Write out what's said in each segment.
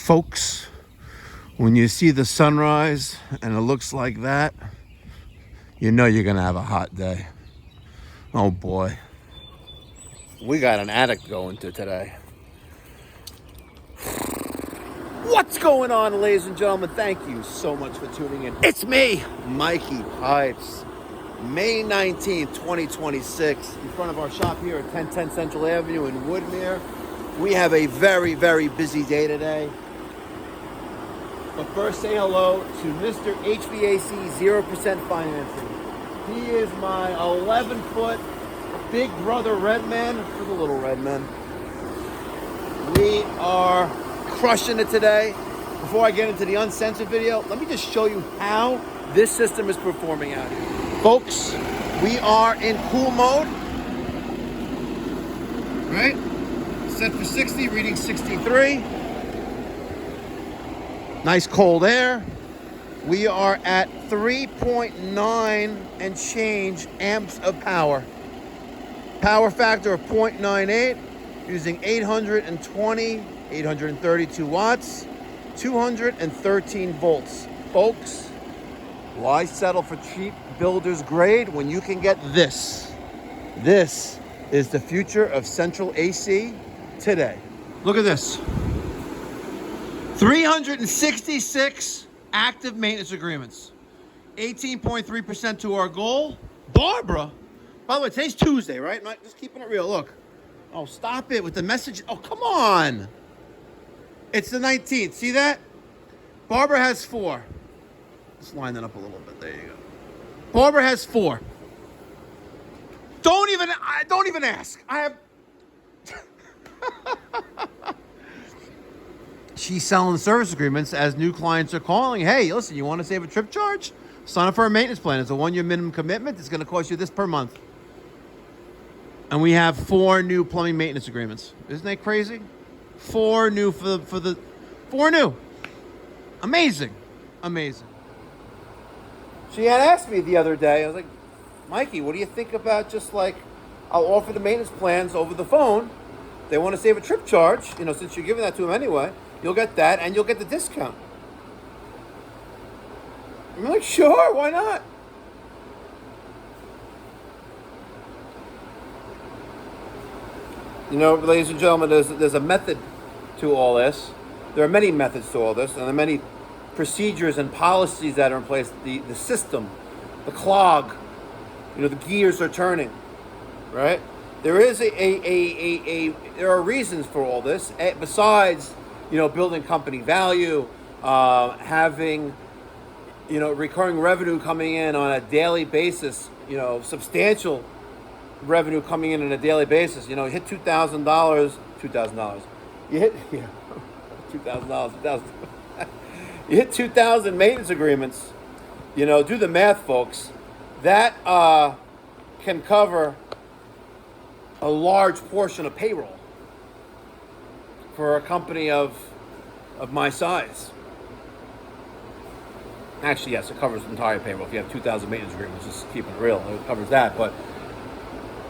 Folks, when you see the sunrise and it looks like that, you know you're gonna have a hot day. Oh boy. We got an addict going to today. What's going on, ladies and gentlemen? Thank you so much for tuning in. It's me, Mikey Pipes. May 19th, 2026, in front of our shop here at 1010 Central Avenue in Woodmere. We have a very, very busy day today. But first, say hello to Mr. HVAC 0% financing. He is my 11-foot big brother Redman for the little Redman. We are crushing it today. Before I get into the uncensored video, let me just show you how this system is performing out here. Folks, we are in cool mode. Right? Set for 60, reading 63. Nice cold air. We are at 3.9 and change amps of power. Power factor of 0.98, using 832 watts, 213 volts. Folks, why settle for cheap builder's grade when you can get this? This is the future of central AC today. Look at this. 366 active maintenance agreements. 18.3% to our goal. Barbara, by the way, today's Tuesday, right? Not just keeping it real. Look. Oh, stop it with the message. Oh, come on. It's the 19th. See that? Barbara has 4. Let's line that up a little bit. There you go. Barbara has 4. Don't even ask. I have... She's selling service agreements as new clients are calling. Hey, listen, you want to save a trip charge? Sign up for a maintenance plan. It's a 1-year minimum commitment. It's going to cost you this per month. And we have 4 new plumbing maintenance agreements. Isn't that crazy? 4 new for the 4 new. Amazing. Amazing. She had asked me the other day, I was like, Mikey, what do you think about just like, I'll offer the maintenance plans over the phone. They want to save a trip charge, since you're giving that to them anyway. You'll get that, and you'll get the discount. I'm like, sure, why not? Ladies and gentlemen, there's a method to all this. There are many methods to all this, and there are many procedures and policies that are in place. The system, the clog, the gears are turning, right? There is there are reasons for all this, besides, building company value, having, recurring revenue coming in on a daily basis, substantial revenue coming in on a daily basis. You hit $2,000. You hit $2,000. You hit 2,000 maintenance agreements. Do the math, folks. That can cover a large portion of payroll for a company of my size. Actually, yes, it covers the entire payroll. If you have 2,000 maintenance agreements, just keeping it real, it covers that. But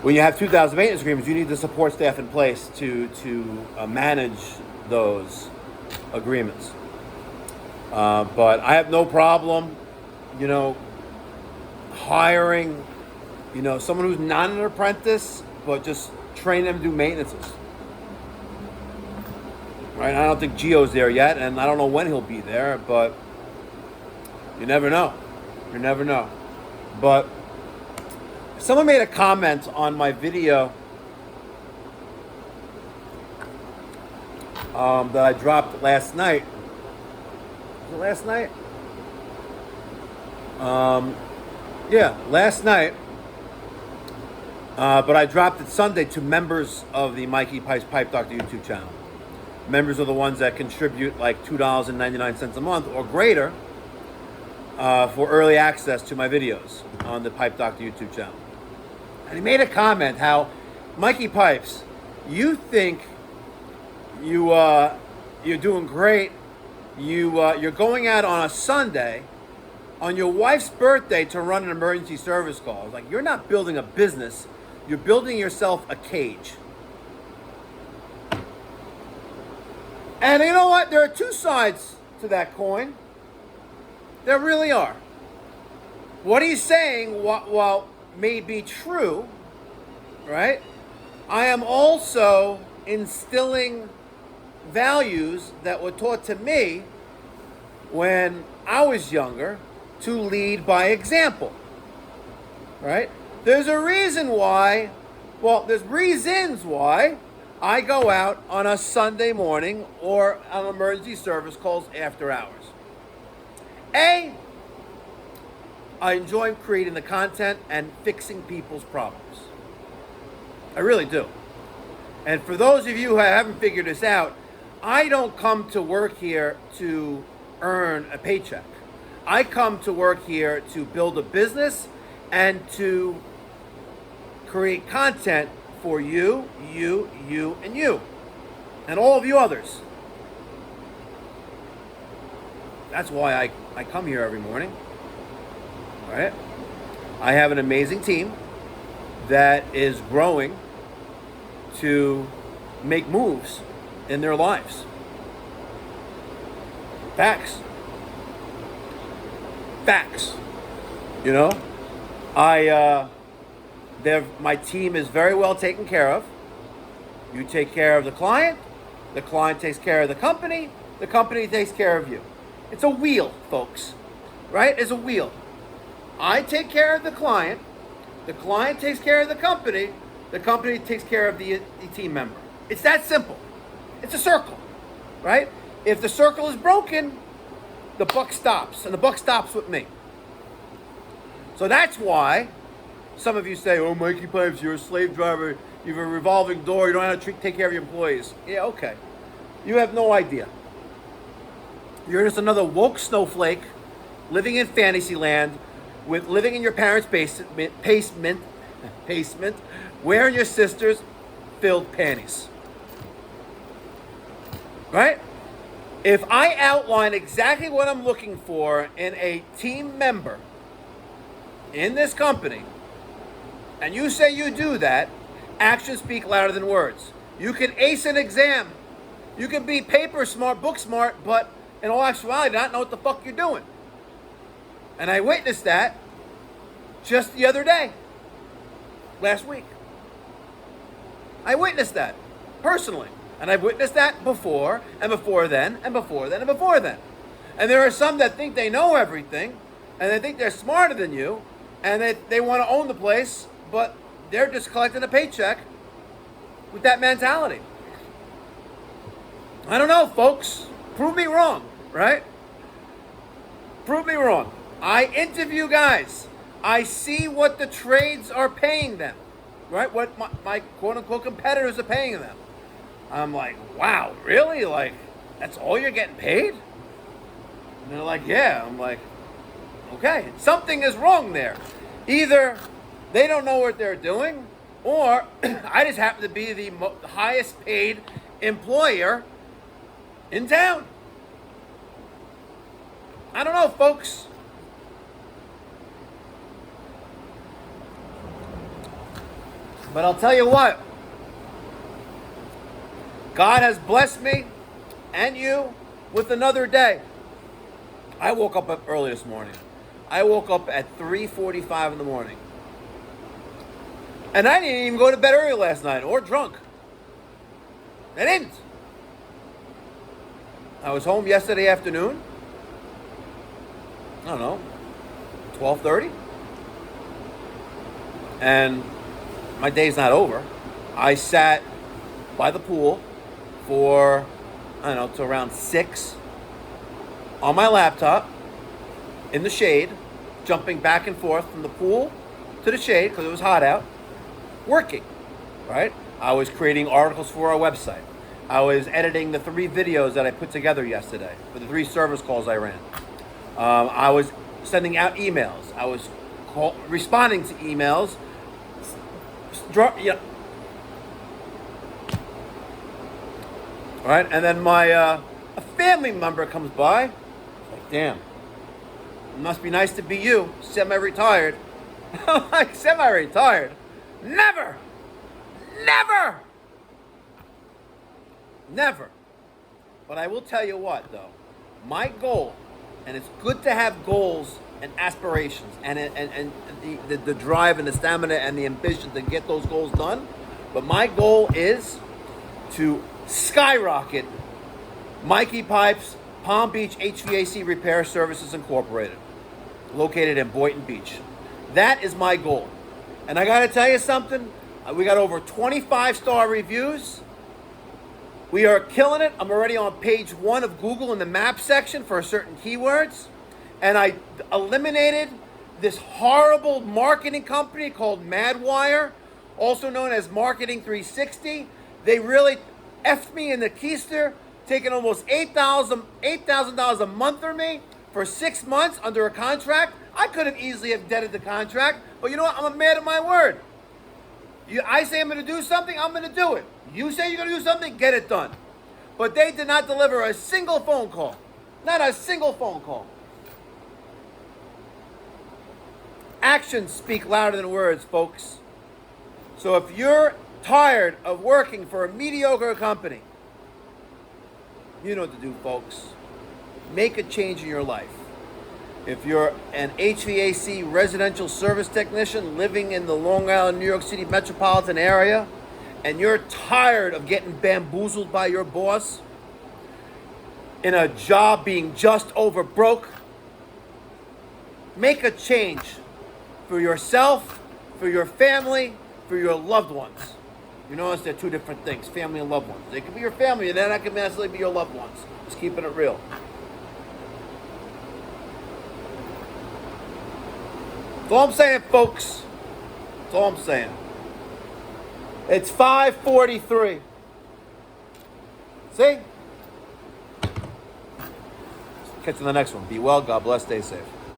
when you have 2,000 maintenance agreements, you need the support staff in place to manage those agreements. But I have no problem, hiring, someone who's not an apprentice, but just train them to do maintenances. Right? I don't think Gio's there yet, and I don't know when he'll be there, but you never know. You never know. But someone made a comment on my video that I dropped last night. Was it last night? Yeah, last night. But I dropped it Sunday to members of the Mikey Pipes Pipe Doctor YouTube channel. Members are the ones that contribute like $2.99 a month or greater for early access to my videos on the Pipe Doctor YouTube channel. And he made a comment how, Mikey Pipes, you think you're doing great. You're going out on a Sunday on your wife's birthday to run an emergency service call. I was like, you're not building a business. You're building yourself a cage. And you know what? There are two sides to that coin. There really are. What he's saying, while may be true, right? I am also instilling values that were taught to me when I was younger to lead by example, right? There's a reason why, there's reasons why I go out on a Sunday morning or on emergency service calls after hours. A, I enjoy creating the content and fixing people's problems. I really do. And for those of you who haven't figured this out, I don't come to work here to earn a paycheck. I come to work here to build a business and to create content for you, and you, and all of you others. That's why I come here every morning. All right? I have an amazing team that is growing to make moves in their lives. Facts. You know, my team is very well taken care of. You take care of the client takes care of the company takes care of you. It's a wheel, folks, right? It's a wheel. I take care of the client takes care of the company takes care of the team member. It's that simple. It's a circle, right? If the circle is broken, the buck stops, and the buck stops with me. So that's why some of you say, oh, Mikey Pipes, you're a slave driver, you have a revolving door, you don't know how to take care of your employees. Yeah, okay. You have no idea. You're just another woke snowflake living in fantasy land, living in your parents' basement, wearing your sister's filled panties. Right? If I outline exactly what I'm looking for in a team member in this company, and you say you do that, actions speak louder than words. You can ace an exam. You can be paper smart, book smart, but in all actuality, not know what the fuck you're doing. And I witnessed that just the other day, last week. I witnessed that personally. And I've witnessed that before, and before then, and before then, and before then. And there are some that think they know everything, and they think they're smarter than you, and they want to own the place, but they're just collecting a paycheck with that mentality. I don't know, folks. Prove me wrong, right? Prove me wrong. I interview guys. I see what the trades are paying them, right? What my quote-unquote competitors are paying them. I'm like, wow, really? Like, that's all you're getting paid? And they're like, yeah. I'm like, okay, something is wrong there. Either they don't know what they're doing, or I just happen to be the highest paid employer in town. I don't know, folks. But I'll tell you what. God has blessed me and you with another day. I woke up early this morning. I woke up at 3:45 in the morning. And I didn't even go to bed early last night or drunk. I didn't. I was home yesterday afternoon. I don't know, 12:30. And my day's not over. I sat by the pool for, I don't know, till around 6 on my laptop in the shade, jumping back and forth from the pool to the shade because it was hot out, working, right? I was creating articles for our website. I was editing the 3 videos that I put together yesterday for the 3 service calls I ran. I was sending out emails. I was responding to emails. All right, and then a family member comes by. It's like, damn, it must be nice to be you, semi-retired. I'm like, semi-retired? Never! But I will tell you what, though. My goal, and it's good to have goals and aspirations and the drive and the stamina and the ambition to get those goals done. But my goal is to skyrocket Mikey Pipes Palm Beach HVAC Repair Services Incorporated, located in Boynton Beach. That is my goal. And I got to tell you something. We got over 25-star reviews. We are killing it. I'm already on page 1 of Google in the map section for certain keywords. And I eliminated this horrible marketing company called Madwire, also known as Marketing 360. They really effed me in the keister, taking almost $8,000 a month from me for 6 months under a contract. I could have easily have deaded the contract, but you know what? I'm a man of my word. I say I'm going to do something, I'm going to do it. You say you're going to do something, get it done. But they did not deliver a single phone call. Not a single phone call. Actions speak louder than words, folks. So if you're tired of working for a mediocre company, you know what to do, folks. Make a change in your life. If you're an HVAC residential service technician living in the Long Island, New York City metropolitan area, and you're tired of getting bamboozled by your boss in a job being just over broke, make a change for yourself, for your family, for your loved ones. You notice they're two different things, family and loved ones. They can be your family, and they're not going to necessarily be your loved ones. Just keeping it real. That's all I'm saying, folks. That's all I'm saying. It's 5:43. See? Catch you in the next one. Be well. God bless. Stay safe.